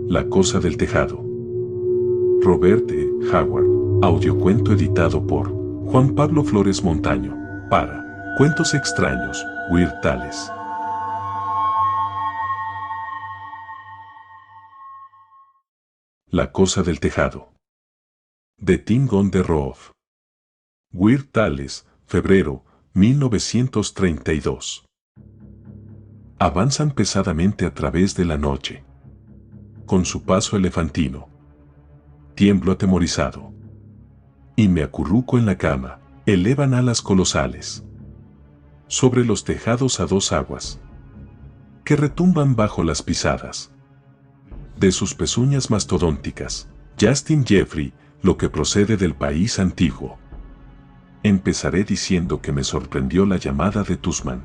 La cosa del tejado. Robert E. Howard. Audiocuento editado por Juan Pablo Flores Montaño. Para Cuentos Extraños, Weird Tales. La cosa del tejado. De Tim on the Roof. Weird Tales, febrero, 1932. Avanzan pesadamente a través de la noche. Con su paso elefantino. Tiemblo atemorizado. Y me acurruco en la cama. Elevan alas colosales. Sobre los tejados a dos aguas. Que retumban bajo las pisadas. De sus pezuñas mastodónticas. Justin Jeffrey, lo que procede del país antiguo. Empezaré diciendo que me sorprendió la llamada de Tusman.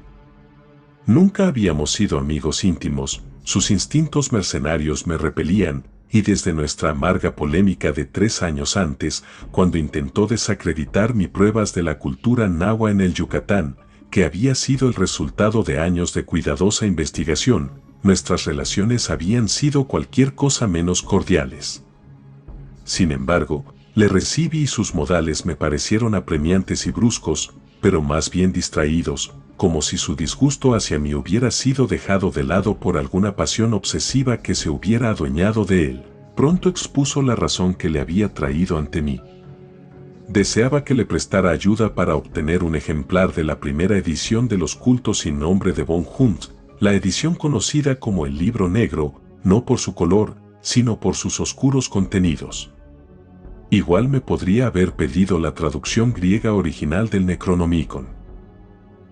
Nunca habíamos sido amigos íntimos, sus instintos mercenarios me repelían, y desde nuestra amarga polémica de 3 años antes, cuando intentó desacreditar mis pruebas de la cultura nahua en el Yucatán, que había sido el resultado de años de cuidadosa investigación, nuestras relaciones habían sido cualquier cosa menos cordiales. Sin embargo, le recibí y sus modales me parecieron apremiantes y bruscos, pero más bien distraídos, como si su disgusto hacia mí hubiera sido dejado de lado por alguna pasión obsesiva que se hubiera adueñado de él. Pronto expuso la razón que le había traído ante mí. Deseaba que le prestara ayuda para obtener un ejemplar de la primera edición de Los cultos sin nombre de von Hunt, la edición conocida como el Libro Negro, no por su color, sino por sus oscuros contenidos. Igual me podría haber pedido la traducción griega original del Necronomicon.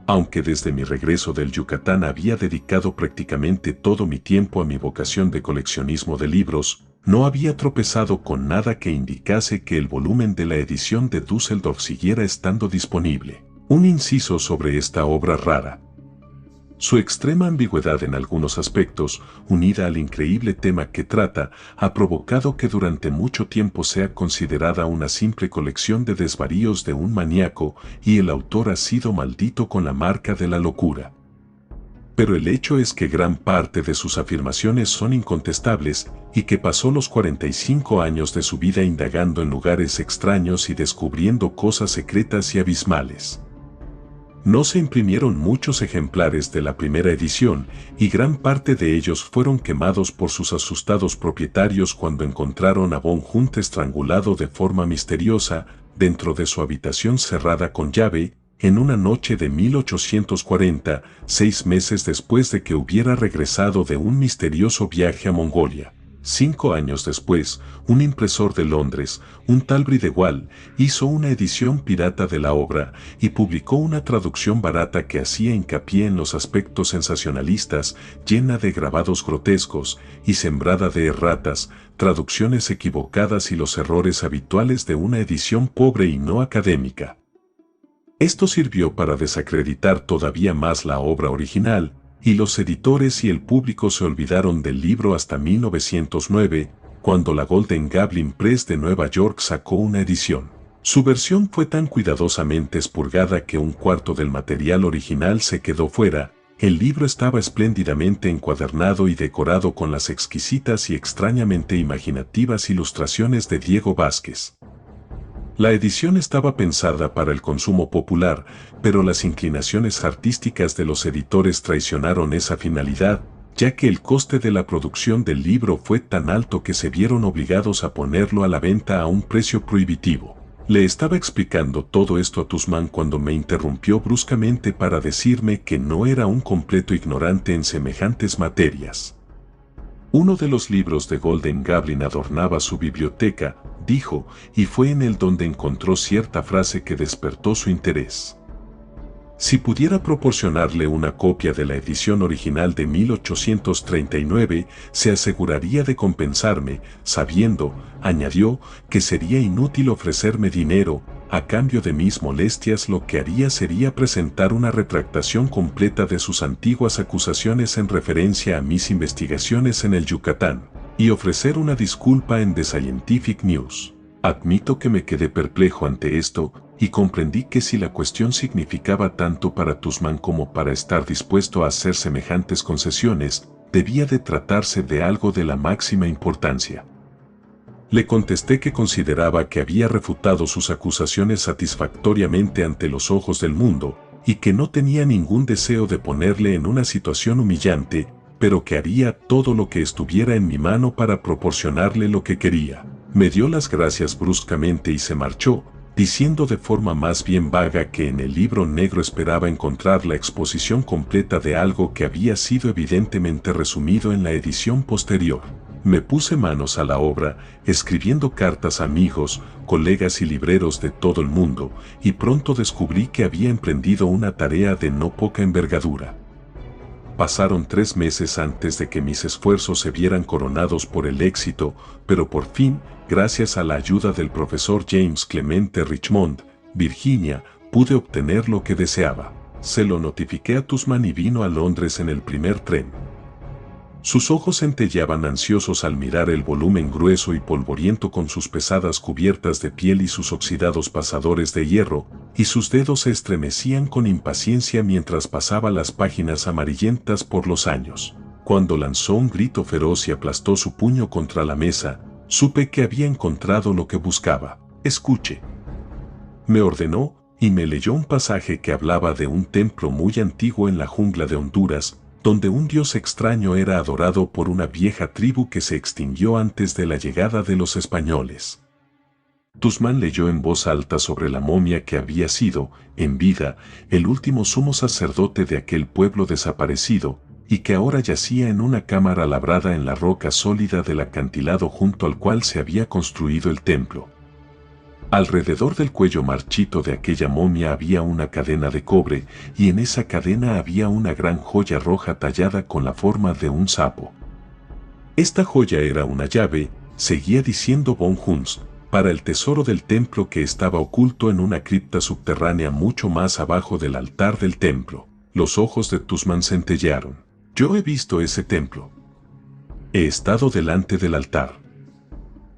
Aunque desde mi regreso del Yucatán había dedicado prácticamente todo mi tiempo a mi vocación de coleccionismo de libros, no había tropezado con nada que indicase que el volumen de la edición de Düsseldorf siguiera estando disponible. Un inciso sobre esta obra rara. Su extrema ambigüedad en algunos aspectos, unida al increíble tema que trata, ha provocado que durante mucho tiempo sea considerada una simple colección de desvaríos de un maníaco, y el autor ha sido maldito con la marca de la locura. Pero el hecho es que gran parte de sus afirmaciones son incontestables, y que pasó los 45 años de su vida indagando en lugares extraños y descubriendo cosas secretas y abismales. No se imprimieron muchos ejemplares de la primera edición, y gran parte de ellos fueron quemados por sus asustados propietarios cuando encontraron a von Hunt estrangulado de forma misteriosa, dentro de su habitación cerrada con llave, en una noche de 1840, 6 meses después de que hubiera regresado de un misterioso viaje a Mongolia. 5 años después, un impresor de Londres, un tal Bridewell, hizo una edición pirata de la obra y publicó una traducción barata que hacía hincapié en los aspectos sensacionalistas, llena de grabados grotescos y sembrada de erratas, traducciones equivocadas y los errores habituales de una edición pobre y no académica. Esto sirvió para desacreditar todavía más la obra original, y los editores y el público se olvidaron del libro hasta 1909, cuando la Golden Goblin Press de Nueva York sacó una edición. Su versión fue tan cuidadosamente expurgada que un cuarto del material original se quedó fuera. El libro estaba espléndidamente encuadernado y decorado con las exquisitas y extrañamente imaginativas ilustraciones de Diego Vázquez. La edición estaba pensada para el consumo popular, pero las inclinaciones artísticas de los editores traicionaron esa finalidad, ya que el coste de la producción del libro fue tan alto que se vieron obligados a ponerlo a la venta a un precio prohibitivo. Le estaba explicando todo esto a Tusman cuando me interrumpió bruscamente para decirme que no era un completo ignorante en semejantes materias. Uno de los libros de Golden Goblin adornaba su biblioteca, dijo, y fue en él donde encontró cierta frase que despertó su interés. Si pudiera proporcionarle una copia de la edición original de 1839, se aseguraría de compensarme, sabiendo, añadió, que sería inútil ofrecerme dinero. A cambio de mis molestias, lo que haría sería presentar una retractación completa de sus antiguas acusaciones en referencia a mis investigaciones en el Yucatán, y ofrecer una disculpa en The Scientific News. Admito que me quedé perplejo ante esto, y comprendí que si la cuestión significaba tanto para Tusman como para estar dispuesto a hacer semejantes concesiones, debía de tratarse de algo de la máxima importancia. Le contesté que consideraba que había refutado sus acusaciones satisfactoriamente ante los ojos del mundo, y que no tenía ningún deseo de ponerle en una situación humillante, pero que haría todo lo que estuviera en mi mano para proporcionarle lo que quería. Me dio las gracias bruscamente y se marchó, diciendo de forma más bien vaga que en el libro negro esperaba encontrar la exposición completa de algo que había sido evidentemente resumido en la edición posterior. Me puse manos a la obra, escribiendo cartas a amigos, colegas y libreros de todo el mundo, y pronto descubrí que había emprendido una tarea de no poca envergadura. Pasaron 3 meses antes de que mis esfuerzos se vieran coronados por el éxito, pero por fin, gracias a la ayuda del profesor James Clemente Richmond, Virginia, pude obtener lo que deseaba. Se lo notifiqué a Tusman y vino a Londres en el primer tren. Sus ojos centelleaban ansiosos al mirar el volumen grueso y polvoriento con sus pesadas cubiertas de piel y sus oxidados pasadores de hierro, y sus dedos se estremecían con impaciencia mientras pasaba las páginas amarillentas por los años. Cuando lanzó un grito feroz y aplastó su puño contra la mesa, supe que había encontrado lo que buscaba. «Escuche», me ordenó, y me leyó un pasaje que hablaba de un templo muy antiguo en la jungla de Honduras, donde un dios extraño era adorado por una vieja tribu que se extinguió antes de la llegada de los españoles. Tusman leyó en voz alta sobre la momia que había sido, en vida, el último sumo sacerdote de aquel pueblo desaparecido, y que ahora yacía en una cámara labrada en la roca sólida del acantilado junto al cual se había construido el templo. Alrededor del cuello marchito de aquella momia había una cadena de cobre, y en esa cadena había una gran joya roja tallada con la forma de un sapo. Esta joya era una llave, seguía diciendo von Hunst, para el tesoro del templo que estaba oculto en una cripta subterránea mucho más abajo del altar del templo. Los ojos de Tusman centellearon. «Yo he visto ese templo. He estado delante del altar.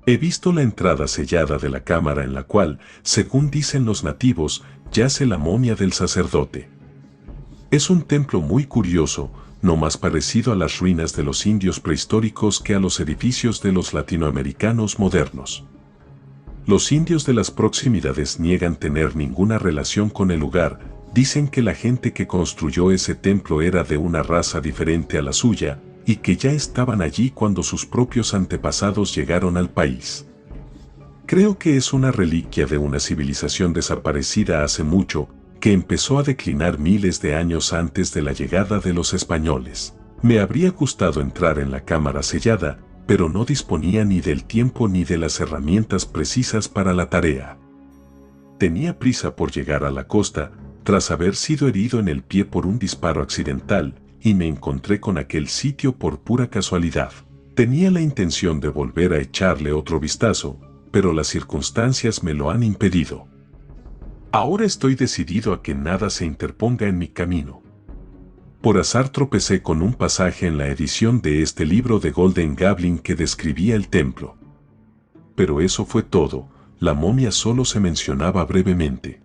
He visto la entrada sellada de la cámara en la cual, según dicen los nativos, yace la momia del sacerdote. Es un templo muy curioso, no más parecido a las ruinas de los indios prehistóricos que a los edificios de los latinoamericanos modernos. Los indios de las proximidades niegan tener ninguna relación con el lugar, dicen que la gente que construyó ese templo era de una raza diferente a la suya, y que ya estaban allí cuando sus propios antepasados llegaron al país. Creo que es una reliquia de una civilización desaparecida hace mucho, que empezó a declinar miles de años antes de la llegada de los españoles. Me habría gustado entrar en la cámara sellada, pero no disponía ni del tiempo ni de las herramientas precisas para la tarea. Tenía prisa por llegar a la costa, tras haber sido herido en el pie por un disparo accidental, y me encontré con aquel sitio por pura casualidad. Tenía la intención de volver a echarle otro vistazo, pero las circunstancias me lo han impedido. Ahora estoy decidido a que nada se interponga en mi camino. Por azar tropecé con un pasaje en la edición de este libro de Golden Gablin que describía el templo. Pero eso fue todo, la momia solo se mencionaba brevemente.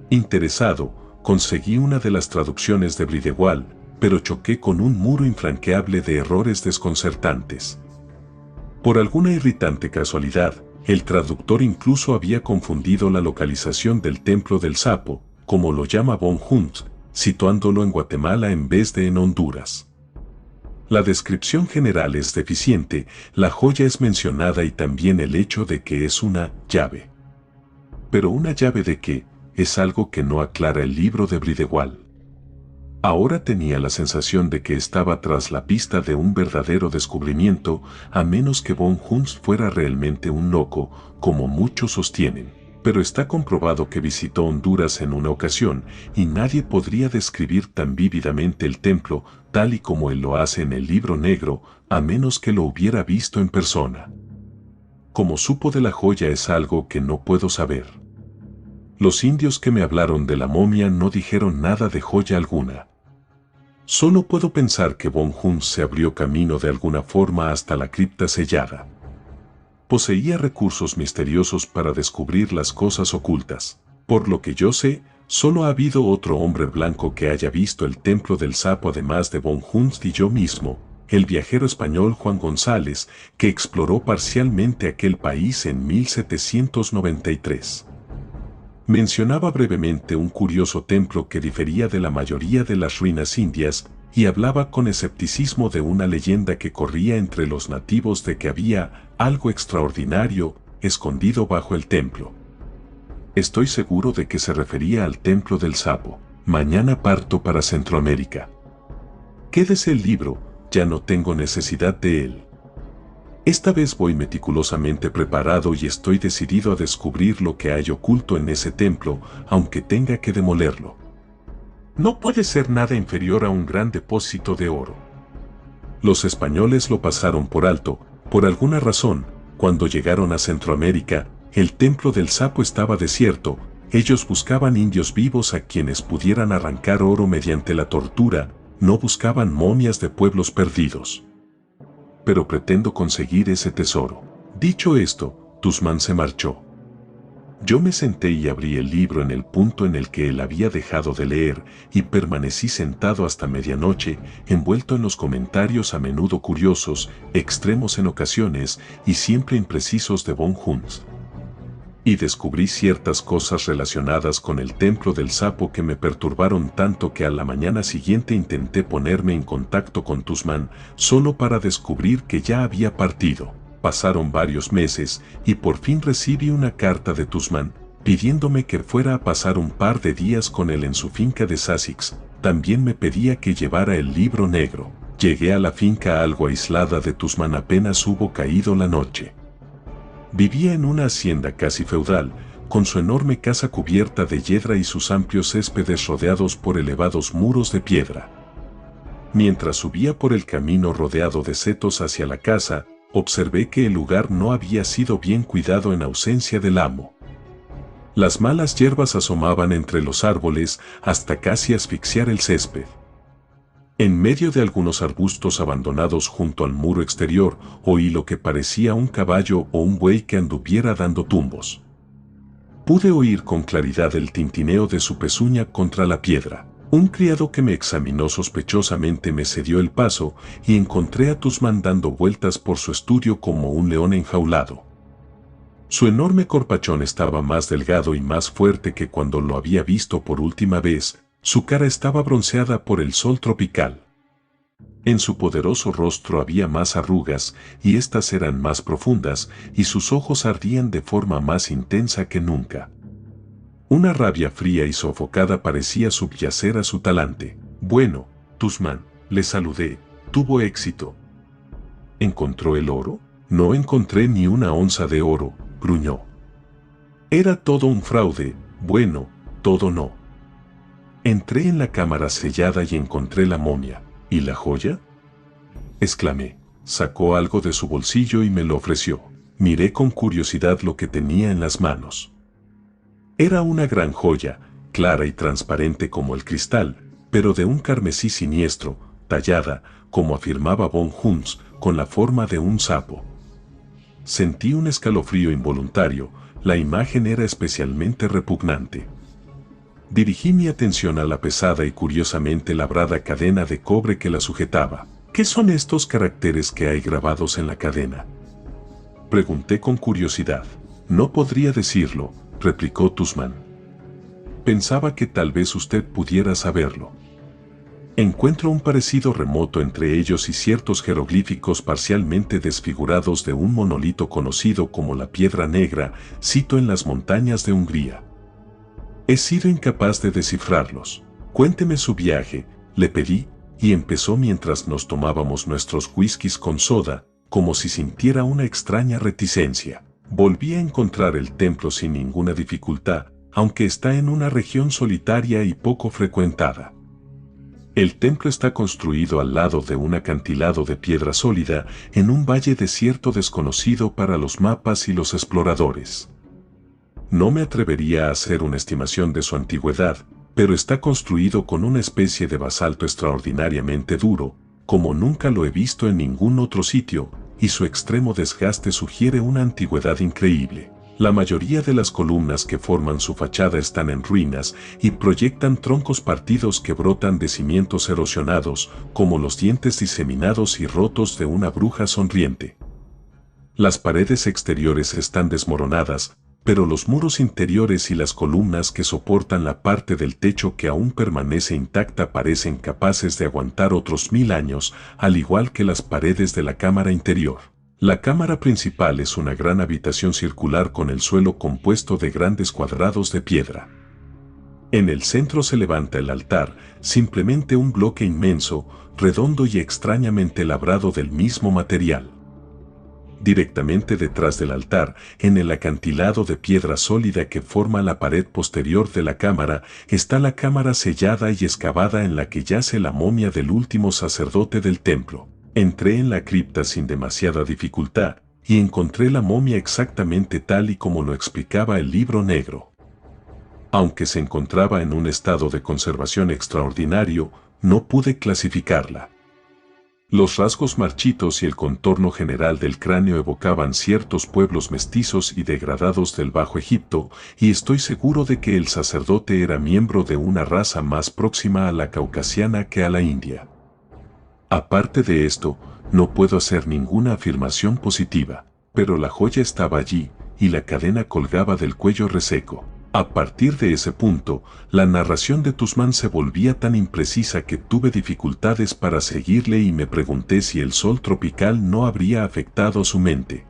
Interesado, conseguí una de las traducciones de Bridewell, pero choqué con un muro infranqueable de errores desconcertantes. Por alguna irritante casualidad, el traductor incluso había confundido la localización del Templo del Sapo, como lo llama von Hunst, situándolo en Guatemala en vez de en Honduras. La descripción general es deficiente, la joya es mencionada y también el hecho de que es una llave. Pero ¿una llave de qué? Es algo que no aclara el libro de Bridewell. Ahora tenía la sensación de que estaba tras la pista de un verdadero descubrimiento, a menos que von Hunst fuera realmente un loco, como muchos sostienen. Pero está comprobado que visitó Honduras en una ocasión, y nadie podría describir tan vívidamente el templo, tal y como él lo hace en el libro negro, a menos que lo hubiera visto en persona. Como supo de la joya es algo que no puedo saber. Los indios que me hablaron de la momia no dijeron nada de joya alguna. Solo puedo pensar que von Hunst se abrió camino de alguna forma hasta la cripta sellada. Poseía recursos misteriosos para descubrir las cosas ocultas. Por lo que yo sé, solo ha habido otro hombre blanco que haya visto el Templo del Sapo además de von Hunst y yo mismo, el viajero español Juan González, que exploró parcialmente aquel país en 1793. Mencionaba brevemente un curioso templo que difería de la mayoría de las ruinas indias, y hablaba con escepticismo de una leyenda que corría entre los nativos de que había algo extraordinario escondido bajo el templo. Estoy seguro de que se refería al Templo del Sapo. Mañana parto para Centroamérica. Quédese el libro, ya no tengo necesidad de él. Esta vez voy meticulosamente preparado y estoy decidido a descubrir lo que hay oculto en ese templo, aunque tenga que demolerlo. No puede ser nada inferior a un gran depósito de oro. Los españoles lo pasaron por alto, por alguna razón. Cuando llegaron a Centroamérica, el Templo del Sapo estaba desierto. Ellos buscaban indios vivos a quienes pudieran arrancar oro mediante la tortura, no buscaban momias de pueblos perdidos. Pero pretendo conseguir ese tesoro. Dicho esto, Tuzmán se marchó. Yo me senté y abrí el libro en el punto en el que él había dejado de leer, y permanecí sentado hasta medianoche, envuelto en los comentarios a menudo curiosos, extremos en ocasiones, y siempre imprecisos de von Huns. Y descubrí ciertas cosas relacionadas con el Templo del Sapo que me perturbaron tanto que a la mañana siguiente intenté ponerme en contacto con Tuzmán, solo para descubrir que ya había partido. Pasaron varios meses, y por fin recibí una carta de Tuzmán, pidiéndome que fuera a pasar un par de días con él en su finca de Sussex. También me pedía que llevara el libro negro. Llegué a la finca algo aislada de Tuzmán apenas hubo caído la noche. Vivía en una hacienda casi feudal, con su enorme casa cubierta de hiedra y sus amplios céspedes rodeados por elevados muros de piedra. Mientras subía por el camino rodeado de setos hacia la casa, observé que el lugar no había sido bien cuidado en ausencia del amo. Las malas hierbas asomaban entre los árboles hasta casi asfixiar el césped. En medio de algunos arbustos abandonados junto al muro exterior, oí lo que parecía un caballo o un buey que anduviera dando tumbos. Pude oír con claridad el tintineo de su pezuña contra la piedra. Un criado que me examinó sospechosamente me cedió el paso y encontré a Tuzmán dando vueltas por su estudio como un león enjaulado. Su enorme corpachón estaba más delgado y más fuerte que cuando lo había visto por última vez. Su cara estaba bronceada por el sol tropical. En su poderoso rostro había más arrugas, y éstas eran más profundas, y sus ojos ardían de forma más intensa que nunca. Una rabia fría y sofocada parecía subyacer a su talante. Bueno, Tuzmán, le saludé, tuvo éxito. ¿Encontró el oro? No encontré ni una onza de oro, gruñó. Era todo un fraude, bueno, todo no. Entré en la cámara sellada y encontré la momia. ¿Y la joya?, exclamé. Sacó algo de su bolsillo y me lo ofreció. Miré con curiosidad lo que tenía en las manos. Era una gran joya, clara y transparente como el cristal, pero de un carmesí siniestro, tallada, como afirmaba von Huns, con la forma de un sapo. Sentí un escalofrío involuntario, la imagen era especialmente repugnante. Dirigí mi atención a la pesada y curiosamente labrada cadena de cobre que la sujetaba. ¿Qué son estos caracteres que hay grabados en la cadena?, pregunté con curiosidad. No podría decirlo, replicó Tuzmán. Pensaba que tal vez usted pudiera saberlo. Encuentro un parecido remoto entre ellos y ciertos jeroglíficos parcialmente desfigurados de un monolito conocido como la Piedra Negra, sito en las montañas de Hungría. He sido incapaz de descifrarlos. Cuénteme su viaje, le pedí, y empezó mientras nos tomábamos nuestros whiskies con soda, como si sintiera una extraña reticencia. Volví a encontrar el templo sin ninguna dificultad, aunque está en una región solitaria y poco frecuentada. El templo está construido al lado de un acantilado de piedra sólida, en un valle desierto desconocido para los mapas y los exploradores. No me atrevería a hacer una estimación de su antigüedad, pero está construido con una especie de basalto extraordinariamente duro, como nunca lo he visto en ningún otro sitio, y su extremo desgaste sugiere una antigüedad increíble. La mayoría de las columnas que forman su fachada están en ruinas y proyectan troncos partidos que brotan de cimientos erosionados, como los dientes diseminados y rotos de una bruja sonriente. Las paredes exteriores están desmoronadas, pero los muros interiores y las columnas que soportan la parte del techo que aún permanece intacta parecen capaces de aguantar otros 1000 años, al igual que las paredes de la cámara interior. La cámara principal es una gran habitación circular con el suelo compuesto de grandes cuadrados de piedra. En el centro se levanta el altar, simplemente un bloque inmenso, redondo y extrañamente labrado del mismo material. Directamente detrás del altar, en el acantilado de piedra sólida que forma la pared posterior de la cámara, está la cámara sellada y excavada en la que yace la momia del último sacerdote del templo. Entré en la cripta sin demasiada dificultad y encontré la momia exactamente tal y como lo explicaba el libro negro. Aunque se encontraba en un estado de conservación extraordinario, no pude clasificarla. Los rasgos marchitos y el contorno general del cráneo evocaban ciertos pueblos mestizos y degradados del Bajo Egipto, y estoy seguro de que el sacerdote era miembro de una raza más próxima a la caucasiana que a la india. Aparte de esto, no puedo hacer ninguna afirmación positiva, pero la joya estaba allí, y la cadena colgaba del cuello reseco. A partir de ese punto, la narración de Tusman se volvía tan imprecisa que tuve dificultades para seguirle y me pregunté si el sol tropical no habría afectado su mente.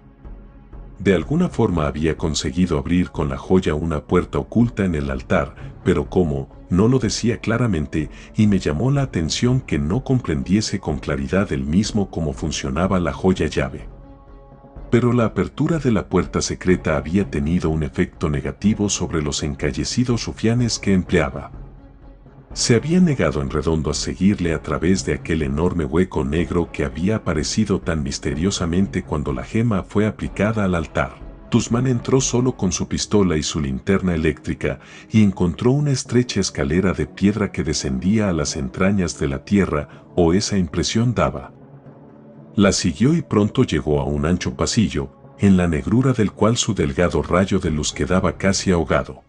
De alguna forma había conseguido abrir con la joya una puerta oculta en el altar, pero cómo, no lo decía claramente, y me llamó la atención que no comprendiese con claridad él mismo cómo funcionaba la joya llave. Pero la apertura de la puerta secreta había tenido un efecto negativo sobre los encallecidos rufianes que empleaba. Se había negado en redondo a seguirle a través de aquel enorme hueco negro que había aparecido tan misteriosamente cuando la gema fue aplicada al altar. Tusman entró solo con su pistola y su linterna eléctrica y encontró una estrecha escalera de piedra que descendía a las entrañas de la tierra, o esa impresión daba. La siguió y pronto llegó a un ancho pasillo, en la negrura del cual su delgado rayo de luz quedaba casi ahogado.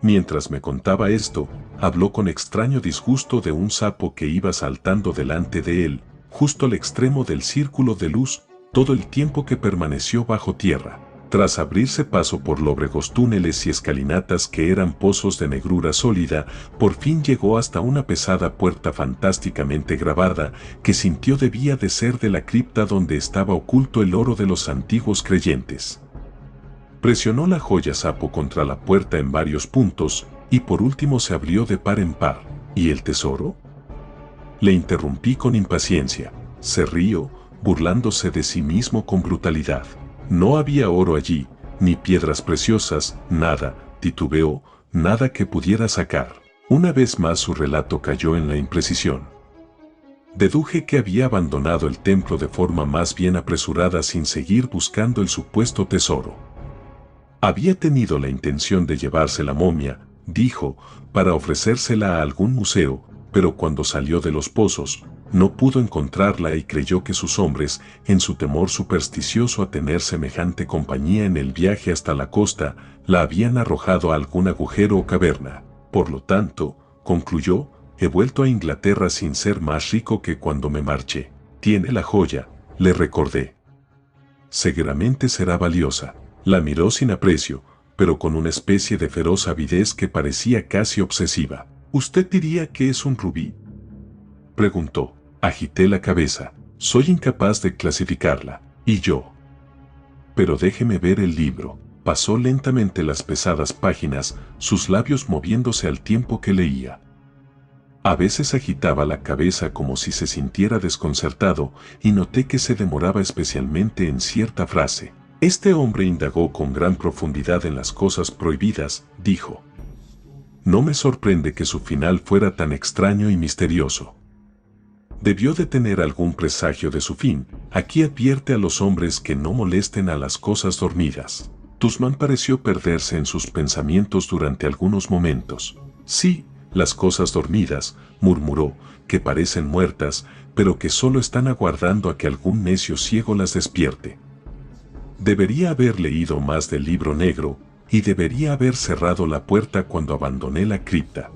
Mientras me contaba esto, habló con extraño disgusto de un sapo que iba saltando delante de él, justo al extremo del círculo de luz, todo el tiempo que permaneció bajo tierra. Tras abrirse paso por lóbregos túneles y escalinatas que eran pozos de negrura sólida, por fin llegó hasta una pesada puerta fantásticamente grabada, que sintió debía de ser de la cripta donde estaba oculto el oro de los antiguos creyentes. Presionó la joya sapo contra la puerta en varios puntos, y por último se abrió de par en par. ¿Y el tesoro? Le interrumpí con impaciencia. Se rió, burlándose de sí mismo con brutalidad. No había oro allí, ni piedras preciosas, nada, titubeó, nada que pudiera sacar. Una vez más su relato cayó en la imprecisión. Deduje que había abandonado el templo de forma más bien apresurada sin seguir buscando el supuesto tesoro. Había tenido la intención de llevarse la momia, dijo, para ofrecérsela a algún museo, pero cuando salió de los pozos, no pudo encontrarla y creyó que sus hombres, en su temor supersticioso a tener semejante compañía en el viaje hasta la costa, la habían arrojado a algún agujero o caverna. Por lo tanto, concluyó, he vuelto a Inglaterra sin ser más rico que cuando me marché. Tiene la joya, le recordé. Seguramente será valiosa. La miró sin aprecio, pero con una especie de feroz avidez que parecía casi obsesiva. ¿Usted diría que es un rubí?, preguntó. Agité la cabeza. Soy incapaz de clasificarla. ¿Y yo? Pero déjeme ver el libro. Pasó lentamente las pesadas páginas, sus labios moviéndose al tiempo que leía. A veces agitaba la cabeza como si se sintiera desconcertado, y noté que se demoraba especialmente en cierta frase. Este hombre indagó con gran profundidad en las cosas prohibidas, dijo. No me sorprende que su final fuera tan extraño y misterioso. Debió de tener algún presagio de su fin. Aquí advierte a los hombres que no molesten a las cosas dormidas. Tusman pareció perderse en sus pensamientos durante algunos momentos. Sí, las cosas dormidas, murmuró, que parecen muertas, pero que solo están aguardando a que algún necio ciego las despierte. Debería haber leído más del libro negro, y debería haber cerrado la puerta cuando abandoné la cripta.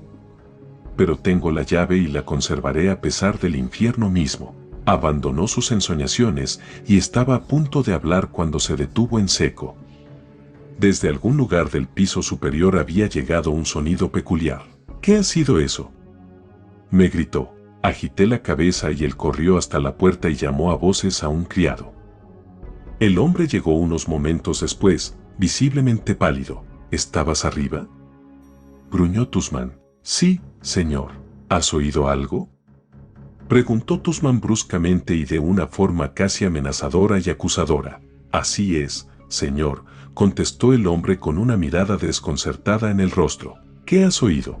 Pero tengo la llave y la conservaré a pesar del infierno mismo. Abandonó sus ensoñaciones y estaba a punto de hablar cuando se detuvo en seco. Desde algún lugar del piso superior había llegado un sonido peculiar. ¿Qué ha sido eso?, me gritó. Agité la cabeza y él corrió hasta la puerta y llamó a voces a un criado. El hombre llegó unos momentos después, visiblemente pálido. ¿Estabas arriba?, gruñó Tuzman. Sí, señor. ¿Has oído algo?, preguntó Tuzman bruscamente y de una forma casi amenazadora y acusadora. Así es, señor, contestó el hombre con una mirada desconcertada en el rostro. ¿Qué has oído?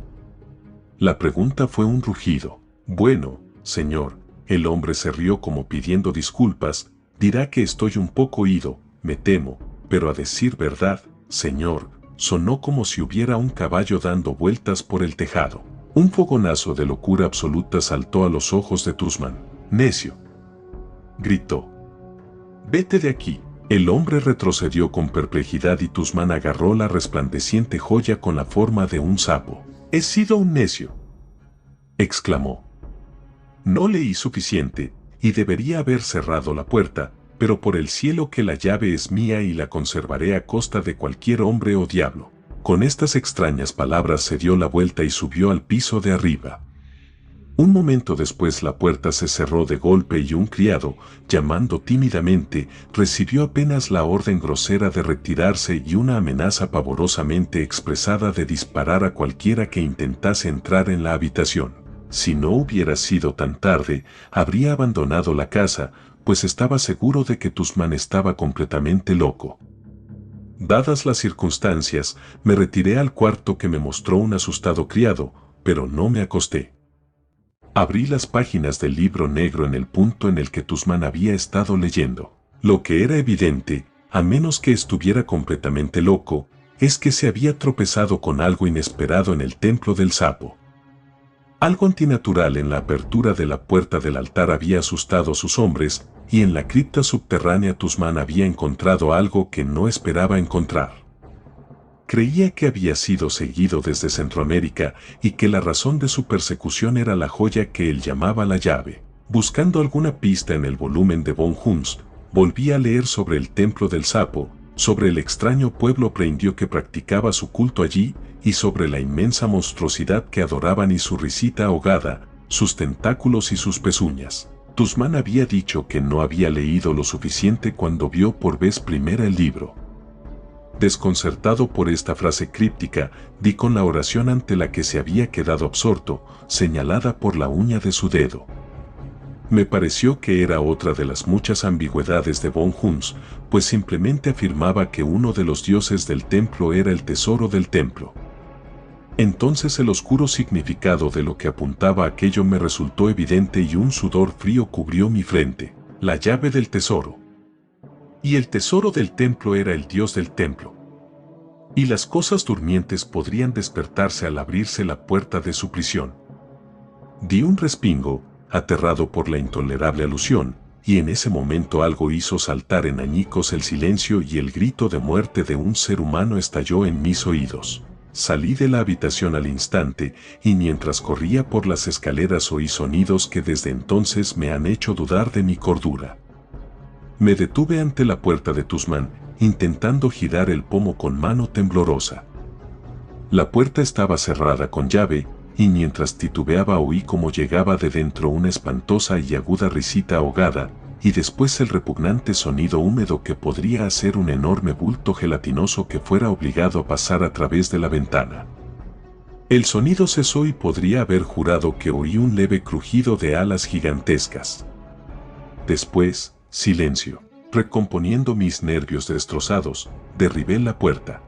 La pregunta fue un rugido. Bueno, señor, el hombre se rió como pidiendo disculpas. Dirá que estoy un poco ido, me temo, pero a decir verdad, señor, sonó como si hubiera un caballo dando vueltas por el tejado. Un fogonazo de locura absoluta saltó a los ojos de Tuzman. Necio, gritó. Vete de aquí. El hombre retrocedió con perplejidad y Tuzman agarró la resplandeciente joya con la forma de un sapo. He sido un necio, exclamó. No leí suficiente, y debería haber cerrado la puerta, pero por el cielo que la llave es mía y la conservaré a costa de cualquier hombre o diablo. Con estas extrañas palabras se dio la vuelta y subió al piso de arriba. Un momento después la puerta se cerró de golpe y un criado, llamando tímidamente, recibió apenas la orden grosera de retirarse y una amenaza pavorosamente expresada de disparar a cualquiera que intentase entrar en la habitación. Si no hubiera sido tan tarde, habría abandonado la casa, pues estaba seguro de que Tuzman estaba completamente loco. Dadas las circunstancias, me retiré al cuarto que me mostró un asustado criado, pero no me acosté. Abrí las páginas del libro negro en el punto en el que Tuzman había estado leyendo. Lo que era evidente, a menos que estuviera completamente loco, es que se había tropezado con algo inesperado en el templo del sapo. Algo antinatural en la apertura de la puerta del altar había asustado a sus hombres, y en la cripta subterránea Tuzman había encontrado algo que no esperaba encontrar. Creía que había sido seguido desde Centroamérica y que la razón de su persecución era la joya que él llamaba la llave. Buscando alguna pista en el volumen de von Huns, volví a leer sobre el templo del sapo, sobre el extraño pueblo preindio que practicaba su culto allí, y sobre la inmensa monstruosidad que adoraban y su risita ahogada, sus tentáculos y sus pezuñas. Tuzman había dicho que no había leído lo suficiente cuando vio por vez primera el libro. Desconcertado por esta frase críptica, di con la oración ante la que se había quedado absorto, señalada por la uña de su dedo. Me pareció que era otra de las muchas ambigüedades de von Huns, pues simplemente afirmaba que uno de los dioses del templo era el tesoro del templo. Entonces el oscuro significado de lo que apuntaba aquello me resultó evidente y un sudor frío cubrió mi frente. La llave del tesoro. Y el tesoro del templo era el dios del templo. Y las cosas durmientes podrían despertarse al abrirse la puerta de su prisión. Di un respingo, aterrado por la intolerable alusión, y en ese momento algo hizo saltar en añicos el silencio y el grito de muerte de un ser humano estalló en mis oídos. Salí de la habitación al instante, y mientras corría por las escaleras oí sonidos que desde entonces me han hecho dudar de mi cordura. Me detuve ante la puerta de Tuzman, intentando girar el pomo con mano temblorosa. La puerta estaba cerrada con llave, y mientras titubeaba oí como llegaba de dentro una espantosa y aguda risita ahogada, y después el repugnante sonido húmedo que podría hacer un enorme bulto gelatinoso que fuera obligado a pasar a través de la ventana. El sonido cesó y podría haber jurado que oí un leve crujido de alas gigantescas. Después, silencio. Recomponiendo mis nervios destrozados, derribé la puerta.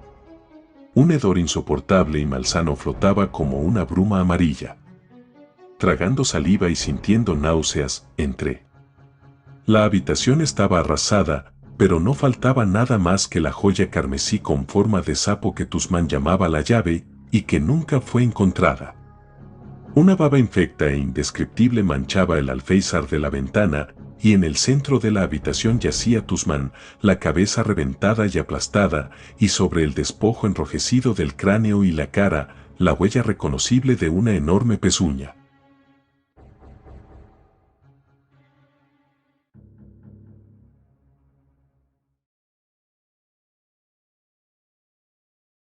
Un hedor insoportable y malsano flotaba como una bruma amarilla. Tragando saliva y sintiendo náuseas, entré. La habitación estaba arrasada, pero no faltaba nada más que la joya carmesí con forma de sapo que Tuzman llamaba la llave, y que nunca fue encontrada. Una baba infecta e indescriptible manchaba el alféizar de la ventana, y en el centro de la habitación yacía Tusman, la cabeza reventada y aplastada, y sobre el despojo enrojecido del cráneo y la cara, la huella reconocible de una enorme pezuña.